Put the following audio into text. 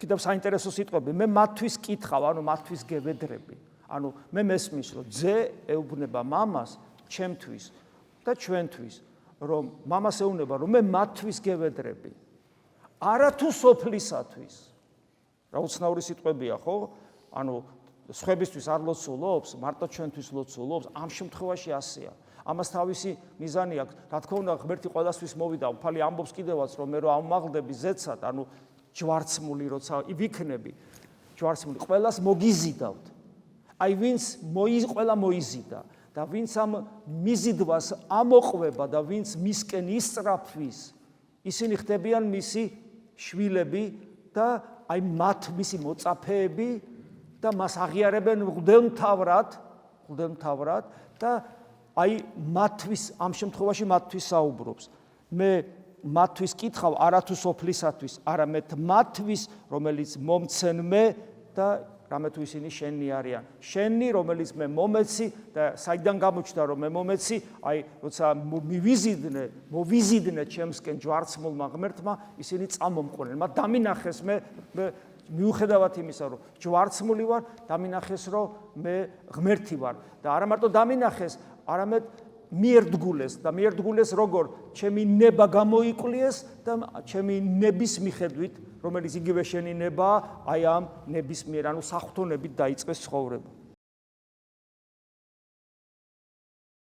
კიდევ საინტერესო სიტყვები, მე მათთვის კითხავ, ანუ მათთვის გევედრები. ანუ მე მესმის, რომ ძე ეუბნება მამას, ჩემთვის და ჩვენთვის, რომ მამას ეუბნება, რომ მე მათთვის გევედრები. არათუ სოფლისათვის. რა უცნაური სიტყვებია, ხო? ანუ სხვებისთვის არ ლოცულობს, მარტო ჩვენთვის ლოცულობს, ამ შემთხვევაში ასეა. ამას თავისი მიზანი აქვს. რა თქმა უნდა, ღმერთი ყველასთვის მოვიდა, უფალი ამბობს კიდევაც, რომ მე რო ამაღლდები ზეცად, ანუ ჯვარცმული როცა ვიქნები, ჯვარცმული ყველას მოგიზიდავთ. აი ვინც ყველა მოიზიდა და ვინც ამ მიზიდვას ამოყვება და ვინც მისკენ ისწრაფვის, ისინი ხდებიან მისი შვილები და აი მათ მისი მოწაფეები და მას აღიარებენ მღვდელმთავრად და აი მათთვის ამ შემთხვევაში მათთვის საუბრობს. მე მათთვის კითხავ არათუ სოფლისათვის, არამედ მათთვის, რომელიც მომცენ მე და რამე თუ ისინი შენი არიან. შენი, რომელიც მე მომეცი და საიდან გამოჩნდა რომ მე მომეცი, აი როცა მოვიზიდნენ ჩემსკენ ჯვარცმულმა ღმერთმა, ისინი წამომყვნენ. მათ დამინახეს მე მიუხედავად იმისა, რომ ჯვარცმული ვარ, დამინახეს რომ მე ღმერთი ვარ და არა მარტო დამინახეს, არამედ მიერთგულეს და მიერთგულეს როგორ ჩემი ნება გამოიკვლიეს და ჩემი ნების მიხედვით, რომელიც იგივე შენი ნებაა, აი ამ ნებისმიერ, ანუ საღვთო ნებით დაიწყეს ცხოვრება.